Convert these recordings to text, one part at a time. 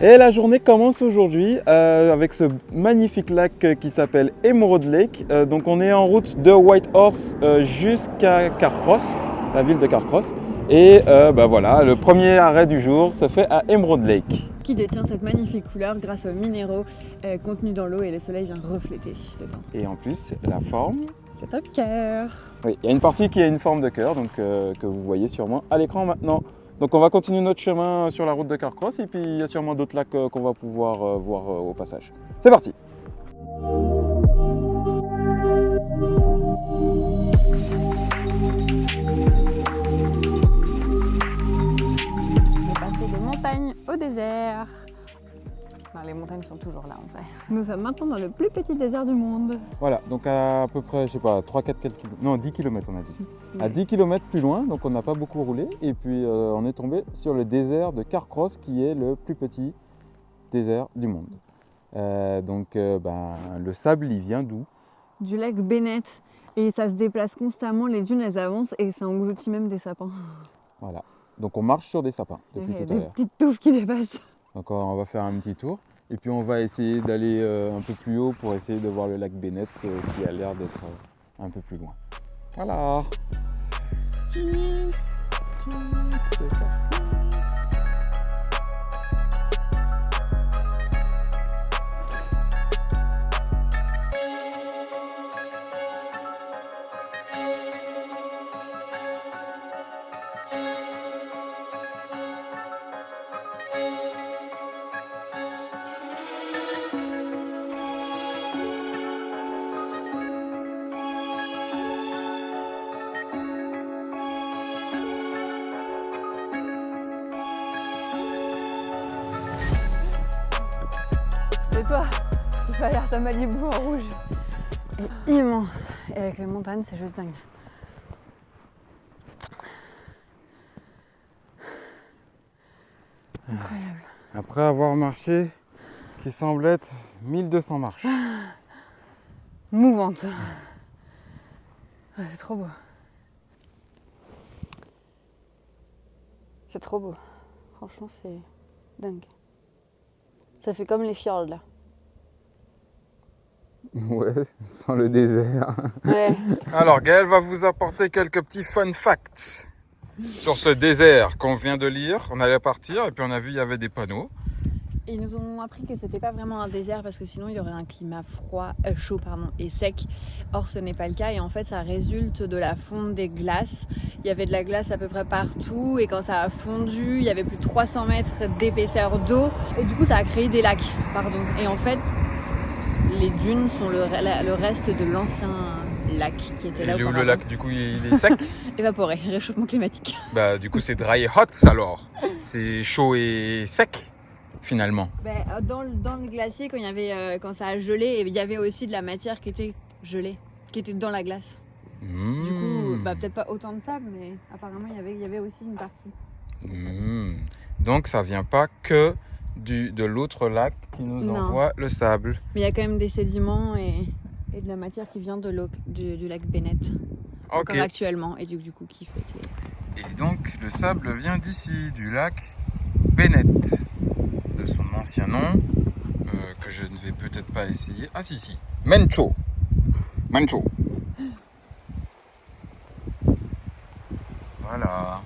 Et la journée commence aujourd'hui avec ce magnifique lac qui s'appelle Emerald Lake. Donc on est en route de Whitehorse jusqu'à Carcross, la ville de Carcross. Et voilà, le premier arrêt du jour se fait à Emerald Lake. Qui détient cette magnifique couleur grâce aux minéraux contenus dans l'eau et le soleil vient refléter dedans. Et en plus, la forme, c'est un cœur. Oui, il y a une partie qui a une forme de cœur, donc que vous voyez sûrement à l'écran maintenant. Donc on va continuer notre chemin sur la route de Carcross et puis il y a sûrement d'autres lacs qu'on va pouvoir voir au passage. C'est parti! On est passé de montagne au désert. Enfin, les montagnes sont toujours là en vrai. Nous sommes maintenant dans le plus petit désert du monde. Voilà, donc à peu près, je sais pas, 3-4 km, non 10 km on a dit. À 10 km plus loin, donc on n'a pas beaucoup roulé. Et puis on est tombé sur le désert de Carcross qui est le plus petit désert du monde. Le sable, il vient d'où? Du lac Bennett. Et ça se déplace constamment, les dunes elles avancent et ça engloutit même des sapins. Voilà, donc on marche sur des sapins depuis tout à l'heure. Des petites touffes qui dépassent. Donc on va faire un petit tour. Et puis on va essayer d'aller un peu plus haut pour essayer de voir le lac Bennett qui a l'air d'être un peu plus loin. Voilà. Cheers. C'est parti. Et toi, tu vas l'air ta Malibu en rouge. Et immense. Et avec les montagnes, c'est juste dingue. Incroyable. Après avoir marché, qui semble être 1200 marches. Mouvante. Ouais, c'est trop beau. C'est trop beau. Franchement, c'est dingue. Ça fait comme les fjords là. Ouais, sans le désert. Ouais. Alors Gaëlle va vous apporter quelques petits fun facts sur ce désert qu'on vient de lire. On allait partir et puis on a vu il y avait des panneaux. Et ils nous ont appris que c'était pas vraiment un désert parce que sinon il y aurait un climat chaud et sec. Or ce n'est pas le cas et en fait ça résulte de la fonte des glaces. Il y avait de la glace à peu près partout et quand ça a fondu, il y avait plus de 300 mètres d'épaisseur d'eau et du coup ça a créé des lacs. Et en fait les dunes sont le reste de l'ancien lac qui était là. Il est où le lac du coup il est sec? Évaporé, réchauffement climatique. Bah du coup c'est dry et hot alors. C'est chaud et sec. Finalement. Dans le glacier, quand ça a gelé, il y avait aussi de la matière qui était gelée, qui était dans la glace. Mmh. Du coup, peut-être pas autant de sable, mais apparemment il y avait aussi une partie. Mmh. Donc ça vient pas que de l'autre lac qui nous envoie le sable. Mais il y a quand même des sédiments et de la matière qui vient de l'eau du lac Bennett. Ok. Encore actuellement, et du coup qui fait que... Et donc le sable vient d'ici, du lac Bennett. De son ancien nom, que je ne vais peut-être pas essayer. Ah si, Mencho. Voilà.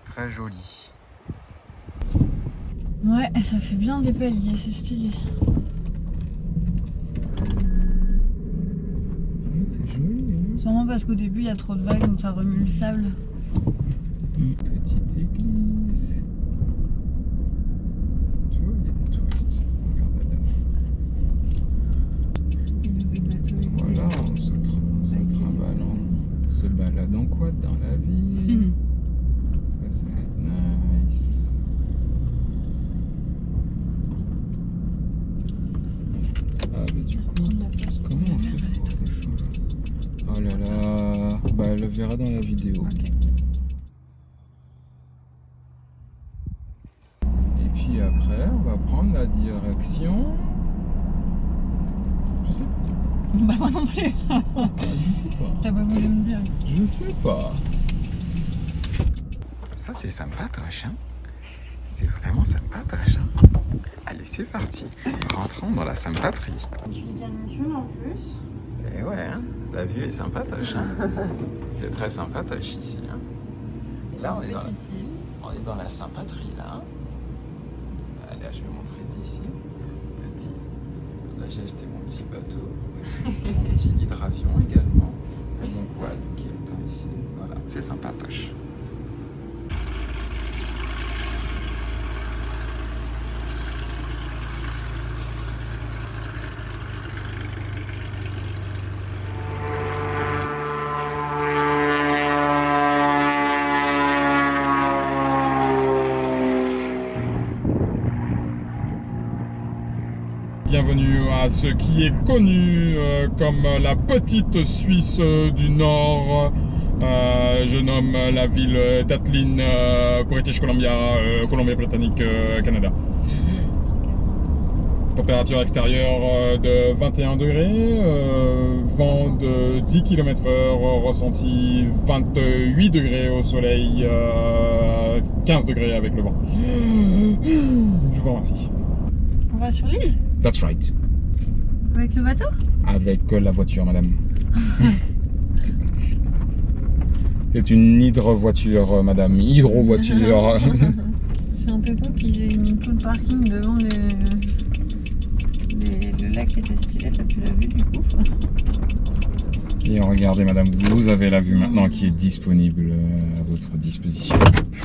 Très joli. Ouais, ça fait bien des paliers, c'est stylé. C'est joli. Hein. Sûrement parce qu'au début il y a trop de vagues donc ça remue le sable. Une petite église. Voilà, on se balade en quad dans la ville. Ça, ça va être nice. Du coup, comment on fait pour le chaud? Oh là là, elle le verra dans la vidéo. Okay. Et puis après, on va prendre la direction. Je sais pas. Bah moi non plus. Je sais pas. T'as pas voulu me dire. Je sais pas. Ça c'est sympa toi, chien. C'est vraiment sympatoche. Allez, c'est parti. Rentrons dans la sympatrie. Tu vis canicule en plus. Et ouais, hein, la vue est sympatoche. Hein. C'est très sympatoche ici. Hein. Et là, on est dans la sympatrie, là. Hein. Allez, je vais montrer d'ici. Petit. Là, j'ai acheté mon petit bateau. Mon petit hydravion également. Et mon quad qui est ici. Voilà, c'est sympatoche. Bienvenue à ce qui est connu comme la petite Suisse du Nord. Je nomme la ville d'Atlin, British Columbia, Colombie-Britannique, Canada. Température extérieure de 21 degrés, vent de 10 km/h, ressenti 28 degrés au soleil, 15 degrés avec le vent. Je vous remercie. On va sur l'île. That's right. Avec le bateau? Avec la voiture, madame. C'est une hydro-voiture, madame. Hydro-voiture. C'est un peu cool qu'ils aient mis tout le parking devant le lac qui était stylé. T'as pu la vue du coup? Et regardez, madame, vous avez la vue maintenant qui est disponible à votre disposition.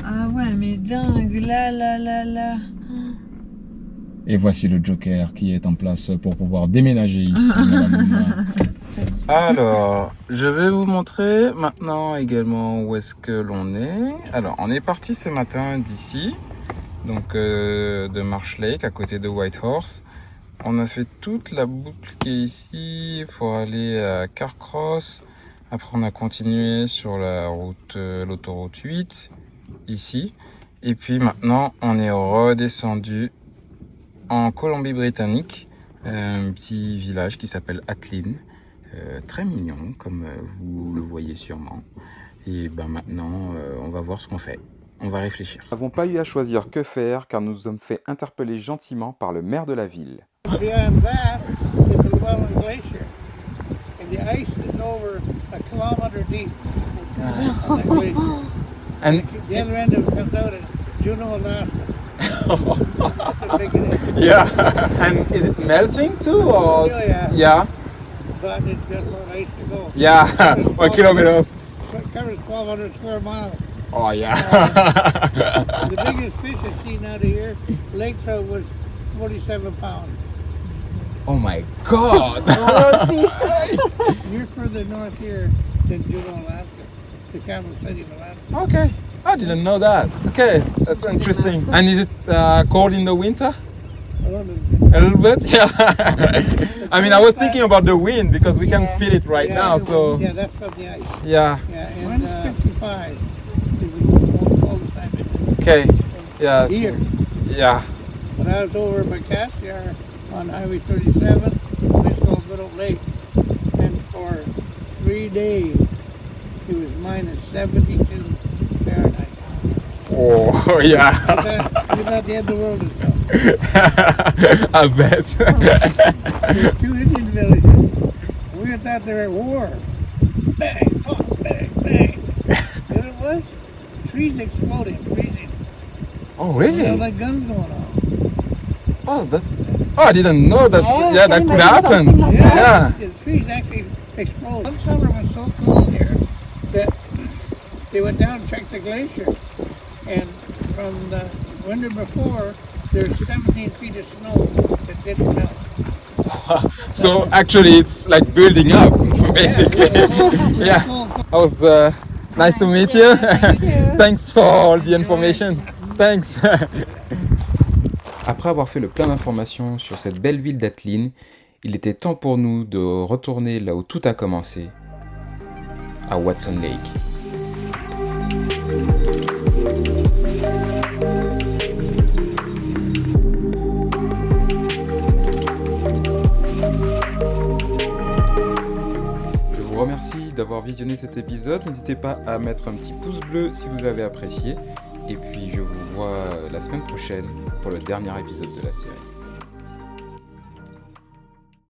Ah ouais, mais dingue, là. Et voici le Joker qui est en place pour pouvoir déménager ici, madame. Alors, je vais vous montrer maintenant également où est-ce que l'on est. Alors, on est parti ce matin d'ici, donc de Marsh Lake, à côté de Whitehorse. On a fait toute la boucle qui est ici pour aller à Carcross. Après, on a continué sur la route, l'autoroute 8, ici. Et puis maintenant, on est redescendu en Colombie-Britannique, un petit village qui s'appelle Atlin, très mignon comme vous le voyez sûrement. Et ben maintenant, on va voir ce qu'on fait. On va réfléchir. Nous n'avons pas eu à choisir que faire car nous nous sommes fait interpeller gentiment par le maire de la ville. Beyond that is the Llewellyn Glacier, and the ice is over a kilometer deep. On that glacier. And The other end of it comes out at Juneau, Alaska. That's how big it is. yeah, and is it melting too, or Oh, yeah. yeah, But it's got more ice to go. yeah, 1 kilometers. It covers 1,200 square miles. Oh yeah. The biggest fish I've seen out of here, lake trout, was 47 pounds. Oh my God. You're further north here than Juneau, Alaska, to Kansas City, Alaska. Okay, I didn't know that. Okay, that's interesting. And is it cold in the winter? A little bit. A little bit, yeah. I mean, I was thinking about the wind because we can feel it right now. So Yeah, that's from the ice. yeah, Yeah, and 55 is the coldest time in okay, yeah, here. yeah. When I was over by Cassiar on Highway 37, a place called Good Old Lake, and for 3 days it was minus 72 Fahrenheit. Oh yeah, You thought the end of the world had come. I bet. There were 2 Indian villages. We thought they were at war. Bang, pop, bang, bang. And it was trees exploding, freezing. Oh So really? like guns going off. Oh that. Oh, I didn't know that. Oh, Yeah, okay, that could maybe happen. something like Yeah. The trees actually exploded. One summer was so cold here that they went down and checked the glacier. And from the winter before, there's 17 feet of snow that didn't melt. So actually, it's like building up, basically. Yeah. That was nice to meet you. Thanks for all the information. Thanks. Après avoir fait le plein d'informations sur cette belle ville d'Atlin, il était temps pour nous de retourner là où tout a commencé, à Watson Lake. Je vous remercie d'avoir visionné cet épisode. N'hésitez pas à mettre un petit pouce bleu si vous avez apprécié. Et puis je vous vois la semaine prochaine pour le dernier épisode de la série.